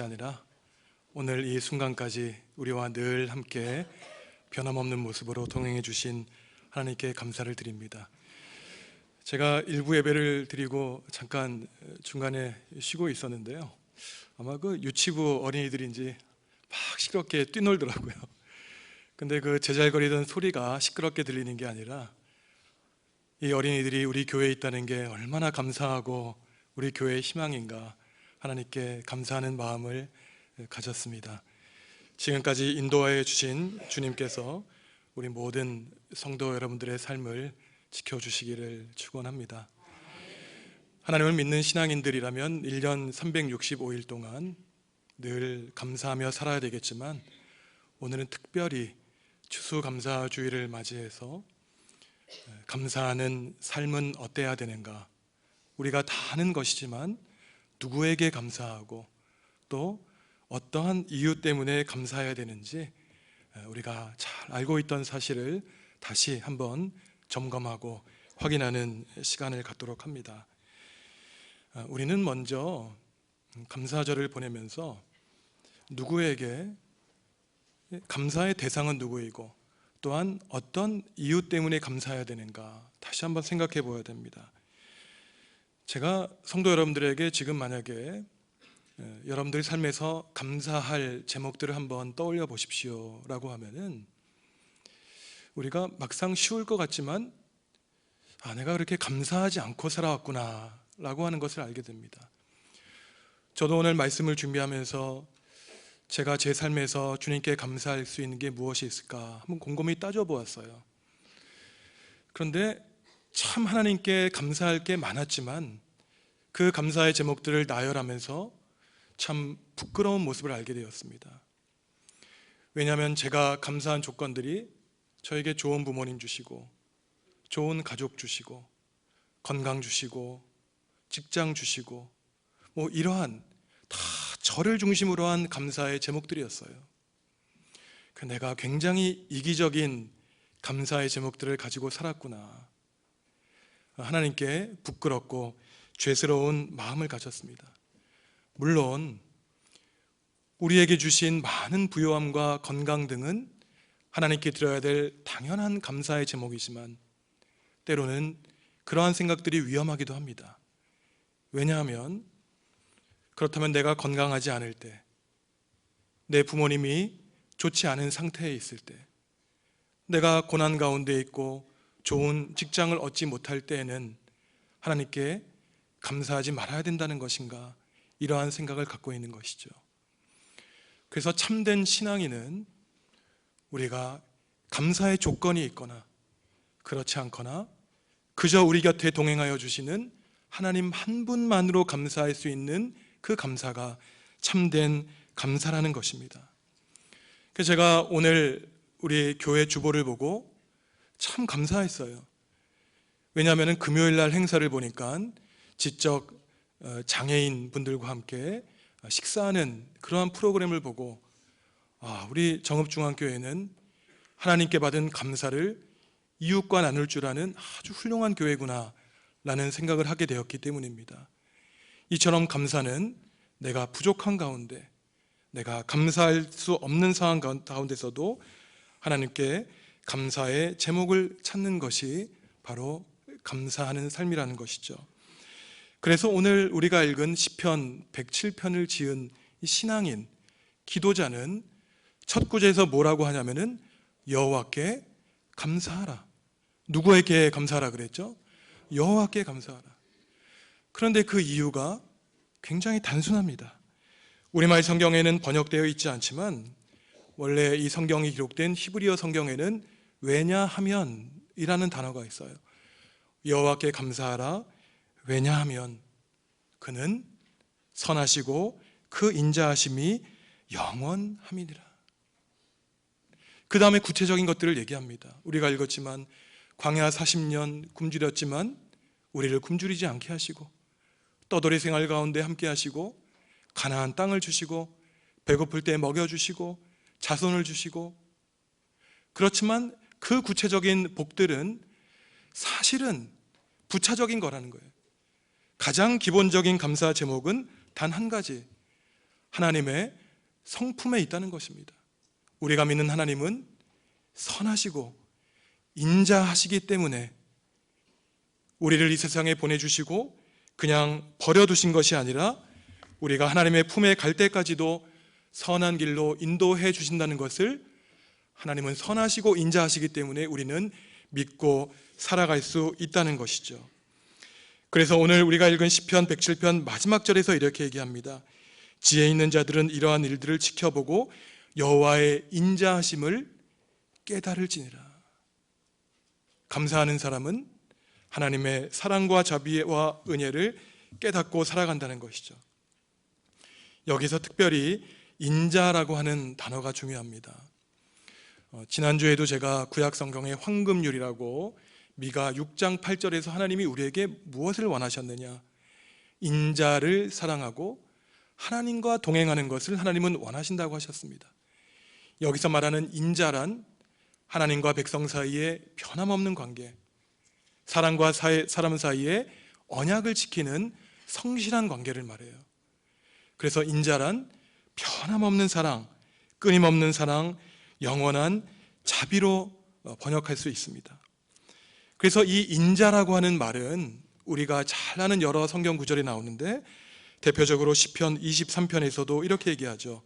아니라 오늘 이 순간까지 우리와 늘 함께 변함없는 모습으로 동행해 주신 하나님께 감사를 드립니다. 제가 일부 예배를 드리고 잠깐 중간에 쉬고 있었는데요, 아마 그 유치부 어린이들인지 막 시끄럽게 뛰놀더라고요. 근데 그 제잘거리던 소리가 시끄럽게 들리는 게 아니라 이 어린이들이 우리 교회에 있다는 게 얼마나 감사하고 우리 교회의 희망인가 하나님께 감사하는 마음을 가졌습니다. 지금까지 인도하여 주신 주님께서 우리 모든 성도 여러분들의 삶을 지켜주시기를 축원합니다. 하나님을 믿는 신앙인들이라면 1년 365일 동안 늘 감사하며 살아야 되겠지만, 오늘은 특별히 추수감사주의를 맞이해서 감사하는 삶은 어때야 되는가, 우리가 다 아는 것이지만 누구에게 감사하고 또 어떠한 이유 때문에 감사해야 되는지 우리가 잘 알고 있던 사실을 다시 한번 점검하고 확인하는 시간을 갖도록 합니다. 우리는 먼저 감사절을 보내면서 누구에게 감사의 대상은 누구이고 또한 어떤 이유 때문에 감사해야 되는가 다시 한번 생각해 보아야 됩니다. 제가 성도 여러분들에게 지금 만약에 여러분들 삶에서 감사할 제목들을 한번 떠올려 보십시오 라고 하면은, 우리가 막상 쉬울 것 같지만 내가 그렇게 감사하지 않고 살아왔구나 라고 하는 것을 알게 됩니다. 저도 오늘 말씀을 준비하면서 제가 제 삶에서 주님께 감사할 수 있는 게 무엇이 있을까 한번 곰곰이 따져보았어요. 그런데 참 하나님께 감사할 게 많았지만 그 감사의 제목들을 나열하면서 참 부끄러운 모습을 알게 되었습니다. 왜냐하면 제가 감사한 조건들이 저에게 좋은 부모님 주시고, 좋은 가족 주시고, 건강 주시고, 직장 주시고, 이러한 다 저를 중심으로 한 감사의 제목들이었어요. 내가 굉장히 이기적인 감사의 제목들을 가지고 살았구나, 하나님께 부끄럽고 죄스러운 마음을 가졌습니다. 물론 우리에게 주신 많은 부요함과 건강 등은 하나님께 드려야 될 당연한 감사의 제목이지만 때로는 그러한 생각들이 위험하기도 합니다. 왜냐하면 그렇다면 내가 건강하지 않을 때, 내 부모님이 좋지 않은 상태에 있을 때, 내가 고난 가운데 있고 좋은 직장을 얻지 못할 때에는 하나님께 감사하지 말아야 된다는 것인가, 이러한 생각을 갖고 있는 것이죠. 그래서 참된 신앙인은 우리가 감사의 조건이 있거나 그렇지 않거나 그저 우리 곁에 동행하여 주시는 하나님 한 분만으로 감사할 수 있는 그 감사가 참된 감사라는 것입니다. 그래서 제가 오늘 우리 교회 주보를 보고 참 감사했어요. 왜냐하면 금요일 날 행사를 보니까 지적 장애인 분들과 함께 식사하는 그러한 프로그램을 보고 우리 정읍중앙교회는 하나님께 받은 감사를 이웃과 나눌 줄 아는 아주 훌륭한 교회구나 라는 생각을 하게 되었기 때문입니다. 이처럼 감사는 내가 부족한 가운데, 내가 감사할 수 없는 상황 가운데서도 하나님께 감사의 제목을 찾는 것이 바로 감사하는 삶이라는 것이죠. 그래서 오늘 우리가 읽은 시편 107편을 지은 이 신앙인, 기도자는 첫 구절에서 뭐라고 하냐면은 여호와께 감사하라. 누구에게 감사하라 그랬죠? 여호와께 감사하라. 그런데 그 이유가 굉장히 단순합니다. 우리말 성경에는 번역되어 있지 않지만 원래 이 성경이 기록된 히브리어 성경에는 왜냐하면이라는 단어가 있어요. 여호와께 감사하라. 왜냐하면 그는 선하시고 그 인자하심이 영원함이니라. 그 다음에 구체적인 것들을 얘기합니다. 우리가 읽었지만 광야 40년 굶주렸지만 우리를 굶주리지 않게 하시고, 떠돌이 생활 가운데 함께 하시고, 가나안 땅을 주시고, 배고플 때 먹여주시고, 자손을 주시고. 그렇지만 그 구체적인 복들은 사실은 부차적인 거라는 거예요. 가장 기본적인 감사 제목은 단 한 가지, 하나님의 성품에 있다는 것입니다. 우리가 믿는 하나님은 선하시고 인자하시기 때문에 우리를 이 세상에 보내주시고 그냥 버려두신 것이 아니라 우리가 하나님의 품에 갈 때까지도 선한 길로 인도해 주신다는 것을, 하나님은 선하시고 인자하시기 때문에 우리는 믿고 살아갈 수 있다는 것이죠. 그래서 오늘 우리가 읽은 시편 107편 마지막 절에서 이렇게 얘기합니다. 지혜 있는 자들은 이러한 일들을 지켜보고 여호와의 인자하심을 깨달을지니라. 감사하는 사람은 하나님의 사랑과 자비와 은혜를 깨닫고 살아간다는 것이죠. 여기서 특별히 인자라고 하는 단어가 중요합니다. 지난주에도 제가 구약 성경의 황금률이라고 미가 6장 8절에서 하나님이 우리에게 무엇을 원하셨느냐, 인자를 사랑하고 하나님과 동행하는 것을 하나님은 원하신다고 하셨습니다. 여기서 말하는 인자란 하나님과 백성 사이에 변함없는 관계, 사람과 사람 사이에 언약을 지키는 성실한 관계를 말해요. 그래서 인자란 변함없는 사랑, 끊임없는 사랑, 영원한 자비로 번역할 수 있습니다. 그래서 이 인자라고 하는 말은 우리가 잘 아는 여러 성경 구절이 나오는데, 대표적으로 시편 23편에서도 이렇게 얘기하죠.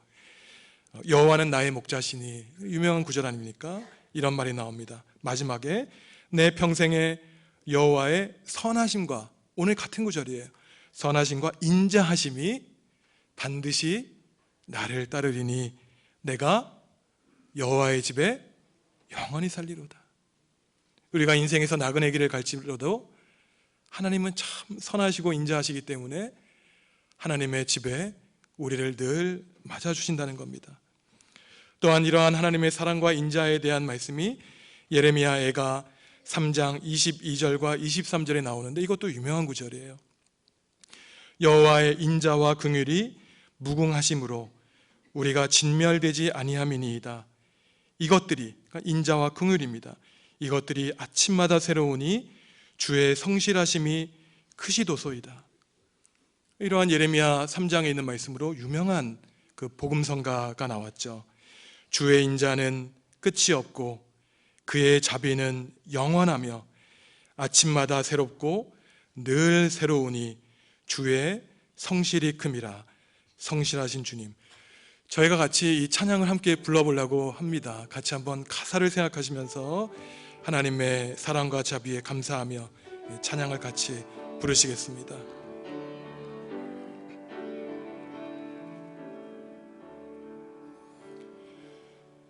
여호와는 나의 목자시니, 유명한 구절 아닙니까? 이런 말이 나옵니다. 마지막에 내 평생에 여호와의 선하심과, 오늘 같은 구절이에요. 선하심과 인자하심이 반드시 나를 따르리니 내가 여호와의 집에 영원히 살리로다. 우리가 인생에서 나그네 길을 갈지라도 하나님은 참 선하시고 인자하시기 때문에 하나님의 집에 우리를 늘 맞아주신다는 겁니다. 또한 이러한 하나님의 사랑과 인자에 대한 말씀이 예레미야애가 3장 22절과 23절에 나오는데, 이것도 유명한 구절이에요. 여호와의 인자와 긍휼이 무궁하심으로 우리가 진멸되지 아니함이니이다. 이것들이, 그러니까 인자와 긍휼입니다. 이것들이 아침마다 새로우니 주의 성실하심이 크시도소이다. 이러한 예레미야 3장에 있는 말씀으로 유명한 그 복음성가가 나왔죠. 주의 인자는 끝이 없고 그의 자비는 영원하며 아침마다 새롭고 늘 새로우니 주의 성실이 큼이라. 성실하신 주님, 저희가 같이 이 찬양을 함께 불러보려고 합니다. 같이 한번 가사를 생각하시면서 하나님의 사랑과 자비에 감사하며 찬양을 같이 부르시겠습니다.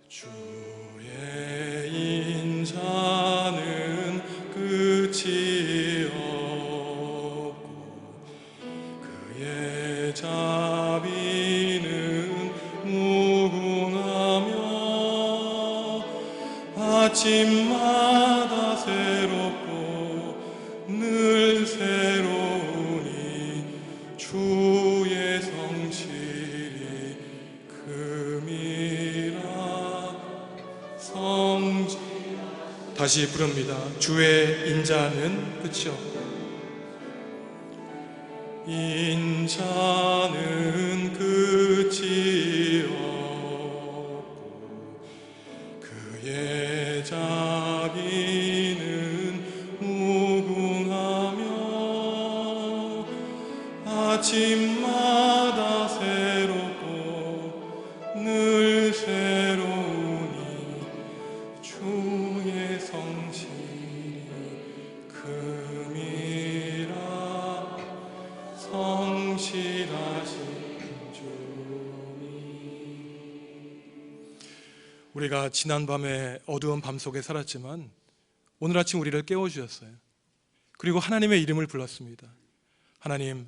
주의 인자는 끝이 없고 그의 자비는 무궁하며 아침마다 새롭고 늘 새로우니 주의 성실이 큼이라. 다시 부릅니다. 주의 인자는 끝이 없고 인자는 끝이 없고 그의 자비는 무궁하며 아침마다 새롭고 늘 새로우니 주의 성실이 큼이라. 성실하신 주님. 우리가 지난밤에 어두운 밤 속에 살았지만 오늘 아침 우리를 깨워주셨어요. 그리고 하나님의 이름을 불렀습니다. 하나님,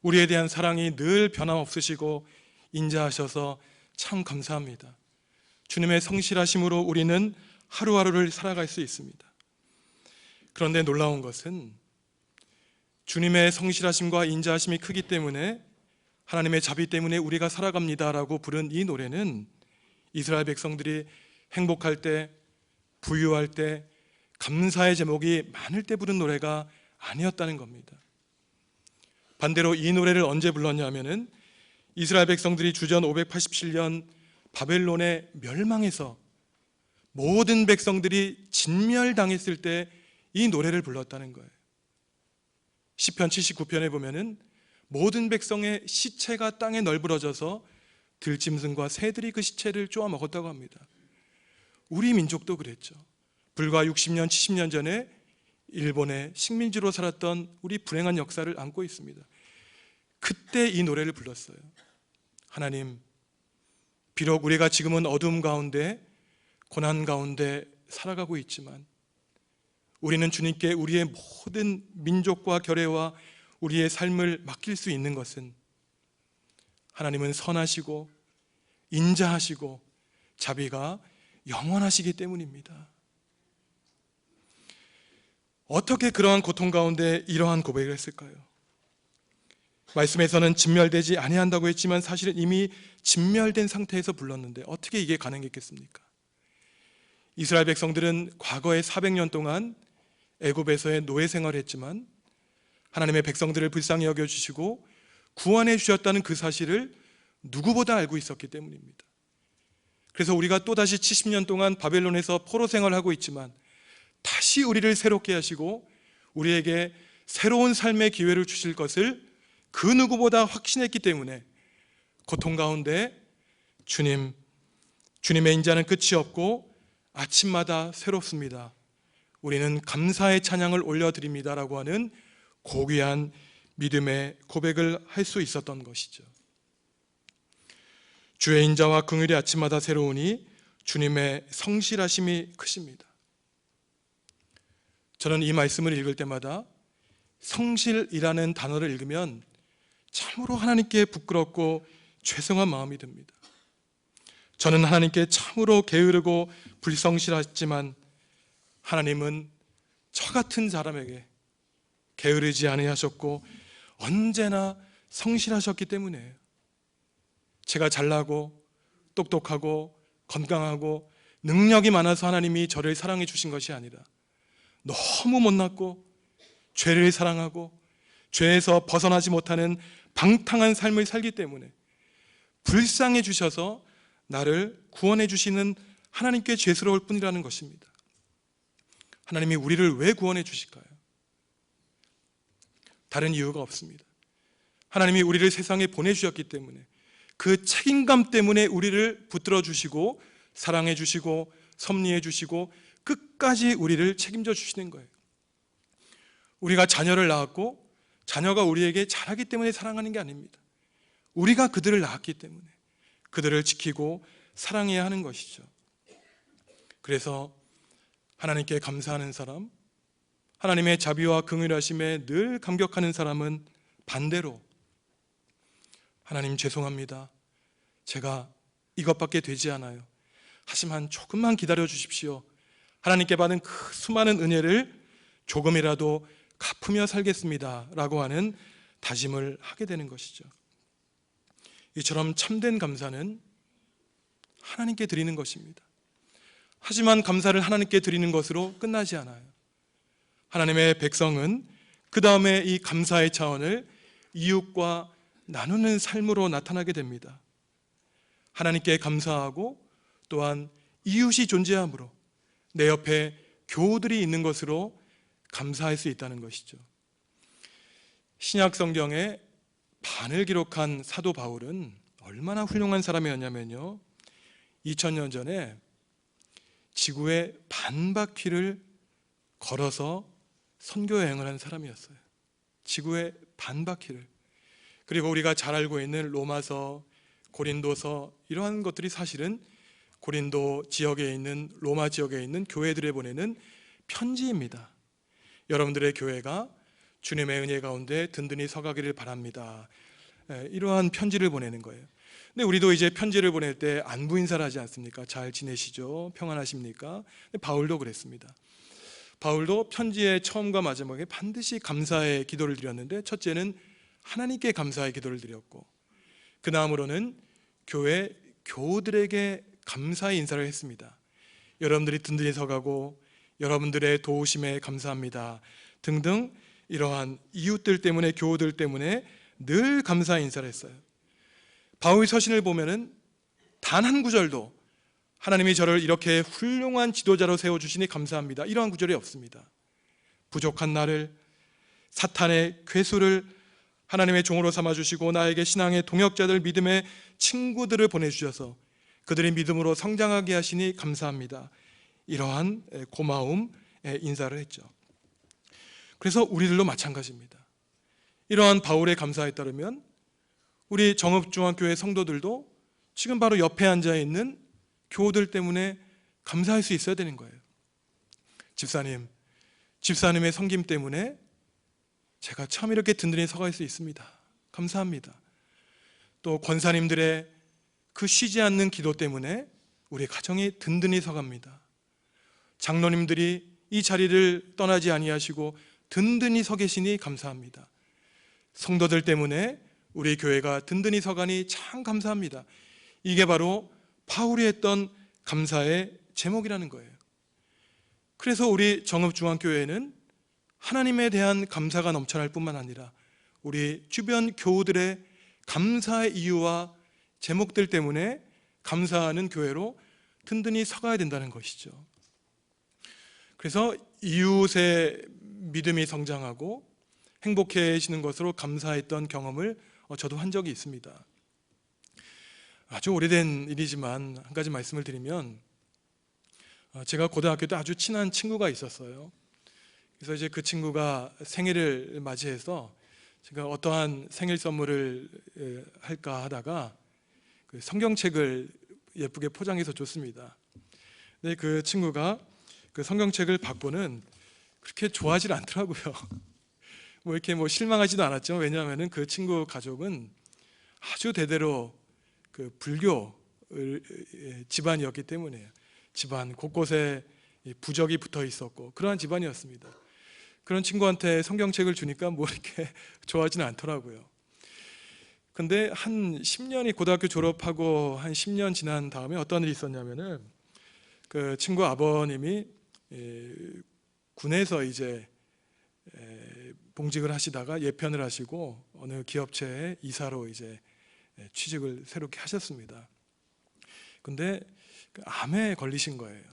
우리에 대한 사랑이 늘 변함없으시고 인자하셔서 참 감사합니다. 주님의 성실하심으로 우리는 하루하루를 살아갈 수 있습니다. 그런데 놀라운 것은 주님의 성실하심과 인자하심이 크기 때문에, 하나님의 자비 때문에 우리가 살아갑니다라고 부른 이 노래는 이스라엘 백성들이 행복할 때, 부유할 때, 감사의 제목이 많을 때 부른 노래가 아니었다는 겁니다. 반대로 이 노래를 언제 불렀냐면은 이스라엘 백성들이 주전 587년 바벨론에 멸망해서 모든 백성들이 진멸당했을 때 이 노래를 불렀다는 거예요. 시편 79편에 보면은 모든 백성의 시체가 땅에 널브러져서 들짐승과 새들이 그 시체를 쪼아 먹었다고 합니다. 우리 민족도 그랬죠. 불과 60년, 70년 전에 일본의 식민지로 살았던 우리 불행한 역사를 안고 있습니다. 그때 이 노래를 불렀어요. 하나님, 비록 우리가 지금은 어둠 가운데, 고난 가운데 살아가고 있지만 우리는 주님께 우리의 모든 민족과 결례와 우리의 삶을 맡길 수 있는 것은 하나님은 선하시고 인자하시고 자비가 영원하시기 때문입니다. 어떻게 그러한 고통 가운데 이러한 고백을 했을까요? 말씀에서는 진멸되지 아니한다고 했지만 사실은 이미 진멸된 상태에서 불렀는데 어떻게 이게 가능했겠습니까? 이스라엘 백성들은 과거에 400년 동안 애굽에서의 노예 생활을 했지만 하나님의 백성들을 불쌍히 여겨주시고 구원해 주셨다는 그 사실을 누구보다 알고 있었기 때문입니다. 그래서 우리가 또다시 70년 동안 바벨론에서 포로 생활을 하고 있지만 다시 우리를 새롭게 하시고 우리에게 새로운 삶의 기회를 주실 것을 그 누구보다 확신했기 때문에 고통 가운데 주님의 인자는 끝이 없고 아침마다 새롭습니다. 우리는 감사의 찬양을 올려드립니다 라고 하는 고귀한 믿음의 고백을 할 수 있었던 것이죠. 주의 인자와 긍휼이 아침마다 새로우니 주님의 성실하심이 크십니다. 저는 이 말씀을 읽을 때마다 성실이라는 단어를 읽으면 참으로 하나님께 부끄럽고 죄송한 마음이 듭니다. 저는 하나님께 참으로 게으르고 불성실하지만 하나님은 저 같은 사람에게 게으르지 아니하셨고 언제나 성실하셨기 때문에 제가 잘나고 똑똑하고 건강하고 능력이 많아서 하나님이 저를 사랑해 주신 것이 아니라 너무 못났고 죄를 사랑하고 죄에서 벗어나지 못하는 방탕한 삶을 살기 때문에 불쌍해 주셔서 나를 구원해 주시는 하나님께 죄스러울 뿐이라는 것입니다. 하나님이 우리를 왜 구원해 주실까요? 다른 이유가 없습니다. 하나님이 우리를 세상에 보내주셨기 때문에 그 책임감 때문에 우리를 붙들어 주시고 사랑해 주시고 섭리해 주시고 끝까지 우리를 책임져 주시는 거예요. 우리가 자녀를 낳았고 자녀가 우리에게 잘하기 때문에 사랑하는 게 아닙니다. 우리가 그들을 낳았기 때문에 그들을 지키고 사랑해야 하는 것이죠. 그래서 하나님께 감사하는 사람, 하나님의 자비와 긍휼하심에 늘 감격하는 사람은 반대로 하나님 죄송합니다. 제가 이것밖에 되지 않아요. 하지만 조금만 기다려 주십시오. 하나님께 받은 그 수많은 은혜를 조금이라도 갚으며 살겠습니다 라고 하는 다짐을 하게 되는 것이죠. 이처럼 참된 감사는 하나님께 드리는 것입니다. 하지만 감사를 하나님께 드리는 것으로 끝나지 않아요. 하나님의 백성은 그 다음에 이 감사의 차원을 이웃과 나누는 삶으로 나타나게 됩니다. 하나님께 감사하고 또한 이웃이 존재함으로 내 옆에 교우들이 있는 것으로 감사할 수 있다는 것이죠. 신약 성경에 반을 기록한 사도 바울은 얼마나 훌륭한 사람이었냐면요, 2000년 전에 지구의 반바퀴를 걸어서 선교 여행을 한 사람이었어요. 지구의 반바퀴를. 그리고 우리가 잘 알고 있는 로마서, 고린도서, 이러한 것들이 사실은 고린도 지역에 있는, 로마 지역에 있는 교회들에 보내는 편지입니다. 여러분들의 교회가 주님의 은혜 가운데 든든히 서가기를 바랍니다. 이러한 편지를 보내는 거예요. 근데 우리도 이제 편지를 보낼 때 안부 인사를 하지 않습니까? 잘 지내시죠? 평안하십니까? 바울도 그랬습니다. 바울도 편지의 처음과 마지막에 반드시 감사의 기도를 드렸는데, 첫째는 하나님께 감사의 기도를 드렸고, 그 다음으로는 교회 교우들에게 감사의 인사를 했습니다. 여러분들이 든든히 서가고 여러분들의 도우심에 감사합니다 등등, 이러한 이웃들 때문에, 교우들 때문에 늘 감사의 인사를 했어요. 바울 서신을 보면은 단 한 구절도 하나님이 저를 이렇게 훌륭한 지도자로 세워주시니 감사합니다, 이러한 구절이 없습니다. 부족한 나를, 사탄의 괴수를 하나님의 종으로 삼아주시고 나에게 신앙의 동역자들, 믿음의 친구들을 보내주셔서 그들이 믿음으로 성장하게 하시니 감사합니다, 이러한 고마움 인사를 했죠. 그래서 우리들도 마찬가지입니다. 이러한 바울의 감사에 따르면 우리 정읍중앙교회 성도들도 지금 바로 옆에 앉아 있는 교우들 때문에 감사할 수 있어야 되는 거예요. 집사님의 섬김 때문에 제가 참 이렇게 든든히 서갈 수 있습니다. 감사합니다. 또 권사님들의 그 쉬지 않는 기도 때문에 우리 가정이 든든히 서갑니다. 장로님들이 이 자리를 떠나지 아니하시고 든든히 서 계시니 감사합니다. 성도들 때문에 우리 교회가 든든히 서가니 참 감사합니다. 이게 바로 바울이 했던 감사의 제목이라는 거예요. 그래서 우리 정읍중앙교회는 하나님에 대한 감사가 넘쳐날 뿐만 아니라 우리 주변 교우들의 감사의 이유와 제목들 때문에 감사하는 교회로 든든히 서가야 된다는 것이죠. 그래서 이웃의 믿음이 성장하고 행복해지는 것으로 감사했던 경험을 저도 한 적이 있습니다. 아주 오래된 일이지만 한 가지 말씀을 드리면, 제가 고등학교 때 아주 친한 친구가 있었어요. 그래서 이제 그 친구가 생일을 맞이해서 제가 어떠한 생일 선물을 할까 하다가 그 성경책을 예쁘게 포장해서 줬습니다. 근데 그 친구가 그 성경책을 받고는 그렇게 좋아하지 않더라고요. 뭐 이렇게 실망하지도 않았죠. 왜냐하면은 그 친구 가족은 아주 대대로 그 불교 집안이었기 때문에요. 집안 곳곳에 부적이 붙어 있었고 그러한 집안이었습니다. 그런 친구한테 성경책을 주니까 뭐 이렇게 좋아하지는 않더라고요. 근데 한 10년이, 고등학교 졸업하고 한 10년 지난 다음에 어떤 일이 있었냐면은 그 친구 아버님이 군에서 이제 봉직을 하시다가 예편을 하시고 어느 기업체의 이사로 이제 취직을 새롭게 하셨습니다. 근데 암에 걸리신 거예요.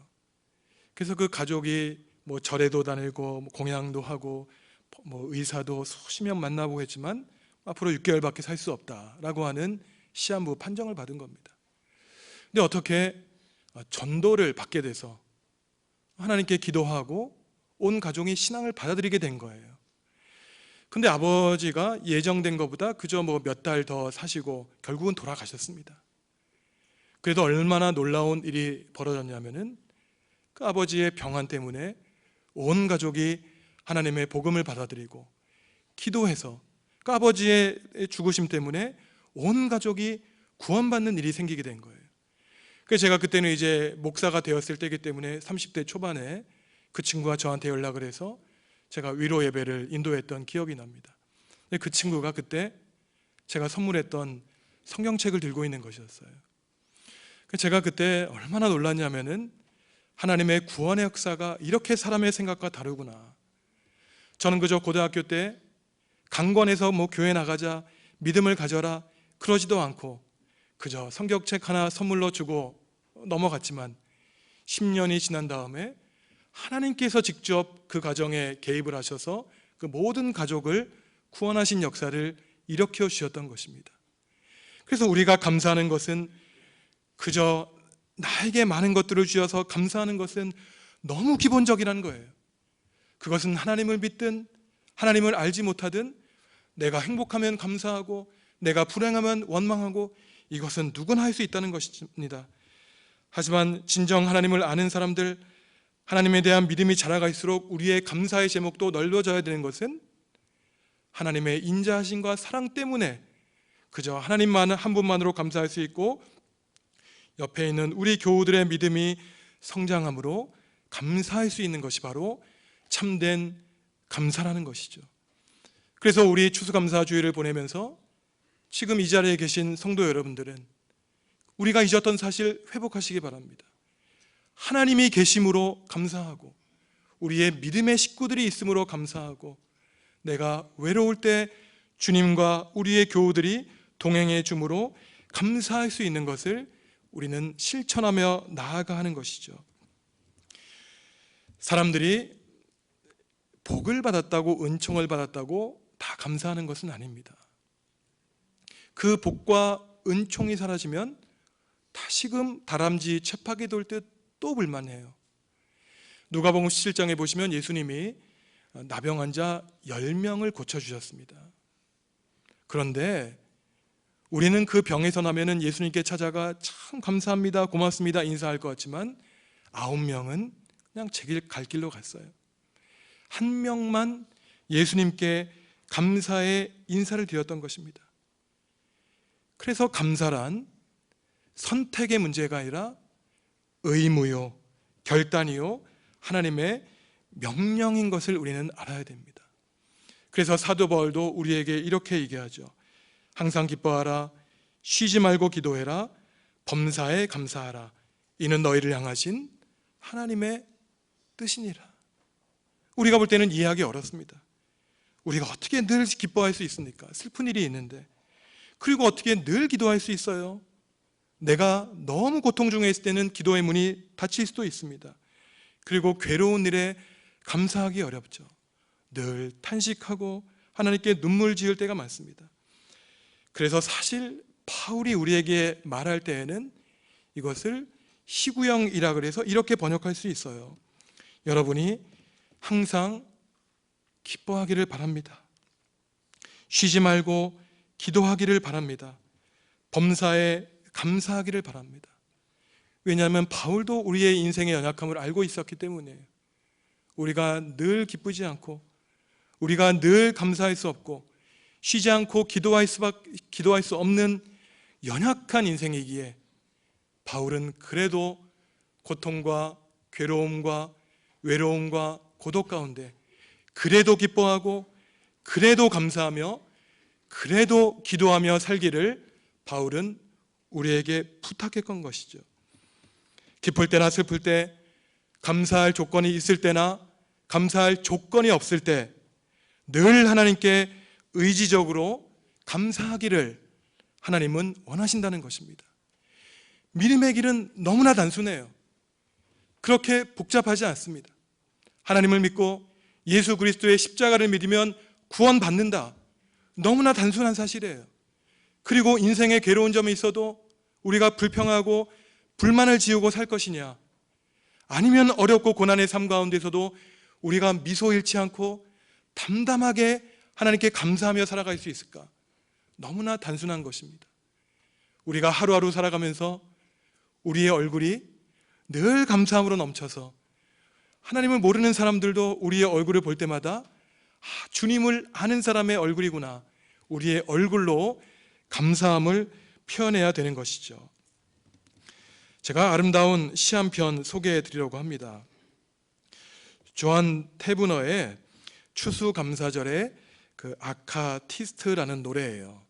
그래서 그 가족이 뭐 절에도 다니고 공양도 하고 뭐 의사도 수십 명 만나보고 했지만 앞으로 6개월밖에 살 수 없다라고 하는 시한부 판정을 받은 겁니다. 근데 어떻게 전도를 받게 돼서 하나님께 기도하고 온 가족이 신앙을 받아들이게 된 거예요. 근데 아버지가 예정된 것보다 그저 뭐 몇 달 더 사시고 결국은 돌아가셨습니다. 그래도 얼마나 놀라운 일이 벌어졌냐면은 그 아버지의 병환 때문에 온 가족이 하나님의 복음을 받아들이고 기도해서 그 아버지의 죽으심 때문에 온 가족이 구원받는 일이 생기게 된 거예요. 그래서 제가 그때는 이제 목사가 되었을 때이기 때문에 30대 초반에 그 친구가 저한테 연락을 해서 제가 위로 예배를 인도했던 기억이 납니다. 근데 그 친구가 그때 제가 선물했던 성경책을 들고 있는 것이었어요. 제가 그때 얼마나 놀랐냐면은 하나님의 구원의 역사가 이렇게 사람의 생각과 다르구나. 저는 그저 고등학교 때 강권에서 뭐 교회 나가자, 믿음을 가져라 그러지도 않고 그저 성경책 하나 선물로 주고 넘어갔지만 10년이 지난 다음에 하나님께서 직접 그 가정에 개입을 하셔서 그 모든 가족을 구원하신 역사를 일으켜 주셨던 것입니다. 그래서 우리가 감사하는 것은 그저 나에게 많은 것들을 주셔서 감사하는 것은 너무 기본적이라는 거예요. 그것은 하나님을 믿든 하나님을 알지 못하든 내가 행복하면 감사하고 내가 불행하면 원망하고 이것은 누구나 할 수 있다는 것입니다. 하지만 진정 하나님을 아는 사람들, 하나님에 대한 믿음이 자라갈수록 우리의 감사의 제목도 넓어져야 되는 것은 하나님의 인자하심과 사랑 때문에 그저 하나님만 한 분만으로 감사할 수 있고 옆에 있는 우리 교우들의 믿음이 성장함으로 감사할 수 있는 것이 바로 참된 감사라는 것이죠. 그래서 우리 추수감사주의를 보내면서 지금 이 자리에 계신 성도 여러분들은 우리가 잊었던 사실 회복하시기 바랍니다. 하나님이 계심으로 감사하고 우리의 믿음의 식구들이 있음으로 감사하고 내가 외로울 때 주님과 우리의 교우들이 동행해 주므로 감사할 수 있는 것을 우리는 실천하며 나아가 하는 것이죠. 사람들이 복을 받았다고, 은총을 받았다고 다 감사하는 것은 아닙니다. 그 복과 은총이 사라지면 다시금 다람쥐 쳇바퀴 돌 듯 또 불만해요. 누가복음 17장에 보시면 예수님이 나병 환자 10명을 고쳐주셨습니다. 그런데 우리는 그 병에서 나면은 예수님께 찾아가 참 감사합니다, 고맙습니다 인사할 것 같지만 9명은 그냥 제 길 갈 길로 갔어요. 한 명만 예수님께 감사의 인사를 드렸던 것입니다. 그래서 감사란 선택의 문제가 아니라 의무요, 결단이요, 하나님의 명령인 것을 우리는 알아야 됩니다. 그래서 사도 바울도 우리에게 이렇게 얘기하죠. 항상 기뻐하라, 쉬지 말고 기도해라, 범사에 감사하라. 이는 너희를 향하신 하나님의 뜻이니라. 우리가 볼 때는 이해하기 어렵습니다. 우리가 어떻게 늘 기뻐할 수 있습니까? 슬픈 일이 있는데. 그리고 어떻게 늘 기도할 수 있어요? 내가 너무 고통 중에 있을 때는 기도의 문이 닫힐 수도 있습니다. 그리고 괴로운 일에 감사하기 어렵죠. 늘 탄식하고 하나님께 눈물 지을 때가 많습니다. 그래서 사실 바울이 우리에게 말할 때에는 이것을 희구형이라 그래서 이렇게 번역할 수 있어요. 여러분이 항상 기뻐하기를 바랍니다. 쉬지 말고 기도하기를 바랍니다. 범사에 감사하기를 바랍니다. 왜냐하면 바울도 우리의 인생의 연약함을 알고 있었기 때문에 우리가 늘 기쁘지 않고 우리가 늘 감사할 수 없고 쉬지 않고 기도할 수 없는 연약한 인생이기에 바울은 그래도 고통과 괴로움과 외로움과 고독 가운데 그래도 기뻐하고 그래도 감사하며 그래도 기도하며 살기를 바울은 우리에게 부탁했던 것이죠. 기쁠 때나 슬플 때, 감사할 조건이 있을 때나 감사할 조건이 없을 때 늘 하나님께 의지적으로 감사하기를 하나님은 원하신다는 것입니다. 믿음의 길은 너무나 단순해요. 그렇게 복잡하지 않습니다. 하나님을 믿고 예수 그리스도의 십자가를 믿으면 구원받는다. 너무나 단순한 사실이에요. 그리고 인생에 괴로운 점이 있어도 우리가 불평하고 불만을 지우고 살 것이냐, 아니면 어렵고 고난의 삶 가운데서도 우리가 미소 잃지 않고 담담하게 하나님께 감사하며 살아갈 수 있을까? 너무나 단순한 것입니다. 우리가 하루하루 살아가면서 우리의 얼굴이 늘 감사함으로 넘쳐서 하나님을 모르는 사람들도 우리의 얼굴을 볼 때마다 주님을 아는 사람의 얼굴이구나, 우리의 얼굴로 감사함을 표현해야 되는 것이죠. 제가 아름다운 시 한 편 소개해 드리려고 합니다. 조한 테브너의 추수감사절의 그 아카티스트라는 노래예요.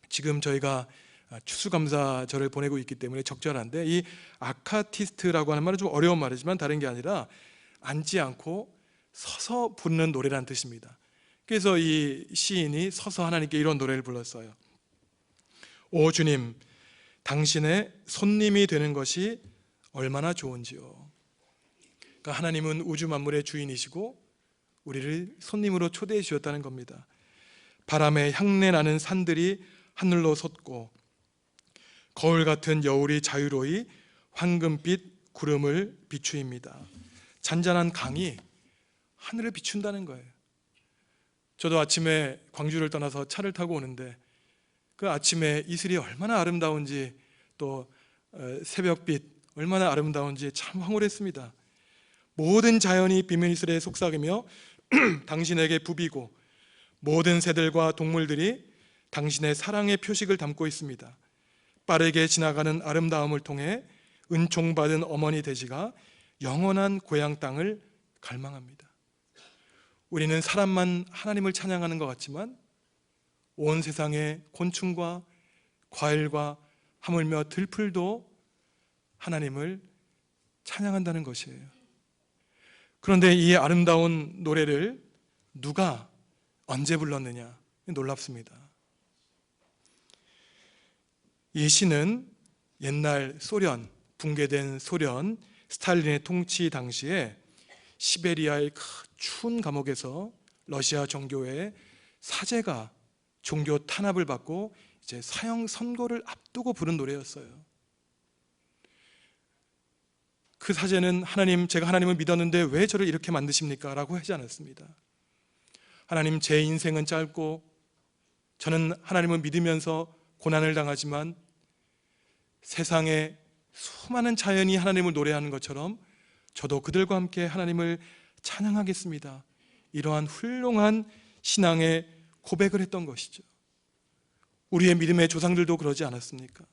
지금 저희가 추수감사절을 보내고 있기 때문에 적절한데, 이 아카티스트라고 하는 말은 좀 어려운 말이지만 다른 게 아니라 앉지 않고 서서 부르는 노래라는 뜻입니다. 그래서 이 시인이 서서 하나님께 이런 노래를 불렀어요. 오 주님, 당신의 손님이 되는 것이 얼마나 좋은지요. 그러니까 하나님은 우주 만물의 주인이시고 우리를 손님으로 초대해 주셨다는 겁니다. 바람에 향내 나는 산들이 하늘로 솟고 거울 같은 여울이 자유로이 황금빛 구름을 비추입니다. 잔잔한 강이 하늘을 비춘다는 거예요. 저도 아침에 광주를 떠나서 차를 타고 오는데 그 아침에 이슬이 얼마나 아름다운지, 또 새벽빛 얼마나 아름다운지 참 황홀했습니다. 모든 자연이 비밀스레 속삭이며 당신에게 부비고 모든 새들과 동물들이 당신의 사랑의 표식을 담고 있습니다. 빠르게 지나가는 아름다움을 통해 은총받은 어머니 돼지가 영원한 고향 땅을 갈망합니다. 우리는 사람만 하나님을 찬양하는 것 같지만 온 세상의 곤충과 과일과 하물며 들풀도 하나님을 찬양한다는 것이에요. 그런데 이 아름다운 노래를 누가 언제 불렀느냐, 놀랍습니다. 이 시는 옛날 소련, 붕괴된 소련 스탈린의 통치 당시에 시베리아의 추운 감옥에서 러시아 정교회 사제가 종교 탄압을 받고 이제 사형 선고를 앞두고 부른 노래였어요. 그 사제는 하나님, 제가 하나님을 믿었는데 왜 저를 이렇게 만드십니까? 라고 하지 않았습니다. 하나님, 제 인생은 짧고 저는 하나님을 믿으면서 고난을 당하지만 세상에 수많은 자연이 하나님을 노래하는 것처럼 저도 그들과 함께 하나님을 찬양하겠습니다. 이러한 훌륭한 신앙의 고백을 했던 것이죠. 우리의 믿음의 조상들도 그러지 않았습니까?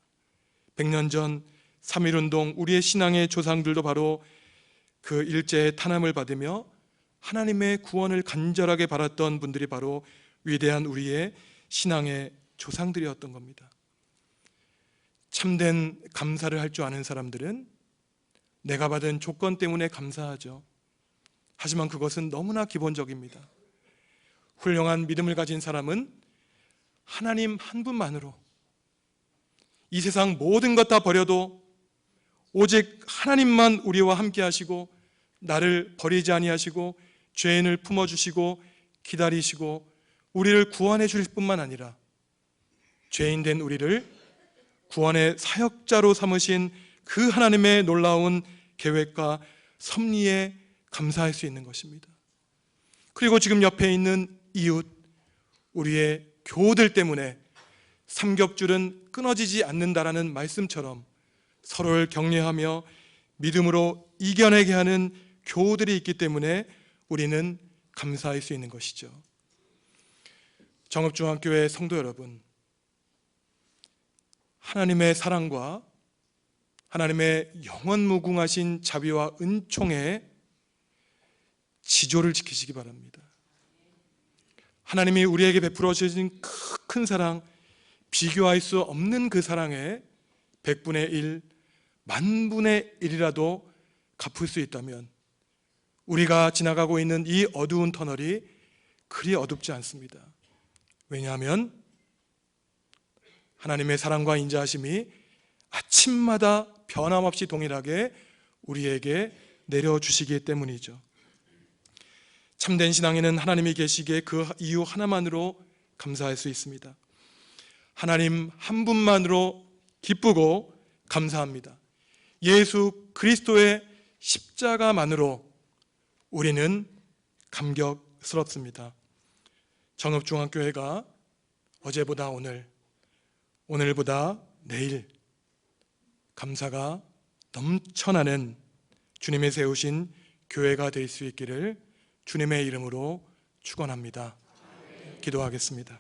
100년 전 3.1운동, 우리의 신앙의 조상들도 바로 그 일제의 탄압을 받으며 하나님의 구원을 간절하게 바랐던 분들이 바로 위대한 우리의 신앙의 조상들이었던 겁니다. 참된 감사를 할 줄 아는 사람들은 내가 받은 조건 때문에 감사하죠. 하지만 그것은 너무나 기본적입니다. 훌륭한 믿음을 가진 사람은 하나님 한 분만으로 이 세상 모든 것 다 버려도 오직 하나님만 우리와 함께 하시고 나를 버리지 아니하시고 죄인을 품어주시고 기다리시고 우리를 구원해 주실 뿐만 아니라 죄인된 우리를 구원의 사역자로 삼으신 그 하나님의 놀라운 계획과 섭리에 감사할 수 있는 것입니다. 그리고 지금 옆에 있는 이웃, 우리의 교우들 때문에 삼겹줄은 끊어지지 않는다라는 말씀처럼 서로를 격려하며 믿음으로 이겨내게 하는 교우들이 있기 때문에 우리는 감사할 수 있는 것이죠. 정읍중앙교회 성도 여러분, 하나님의 사랑과 하나님의 영원무궁하신 자비와 은총의 지조를 지키시기 바랍니다. 하나님이 우리에게 베풀어 주신 큰 사랑, 비교할 수 없는 그 사랑에 100분의 1, 만분의 1이라도 갚을 수 있다면 우리가 지나가고 있는 이 어두운 터널이 그리 어둡지 않습니다. 왜냐하면 하나님의 사랑과 인자하심이 아침마다 변함없이 동일하게 우리에게 내려주시기 때문이죠. 참된 신앙에는 하나님이 계시기에 그 이유 하나만으로 감사할 수 있습니다. 하나님 한 분만으로 기쁘고 감사합니다. 예수 그리스도의 십자가만으로 우리는 감격스럽습니다. 정읍중앙교회가 어제보다 오늘, 오늘보다 내일 감사가 넘쳐나는 주님의 세우신 교회가 될 수 있기를 주님의 이름으로 축원합니다. 기도하겠습니다.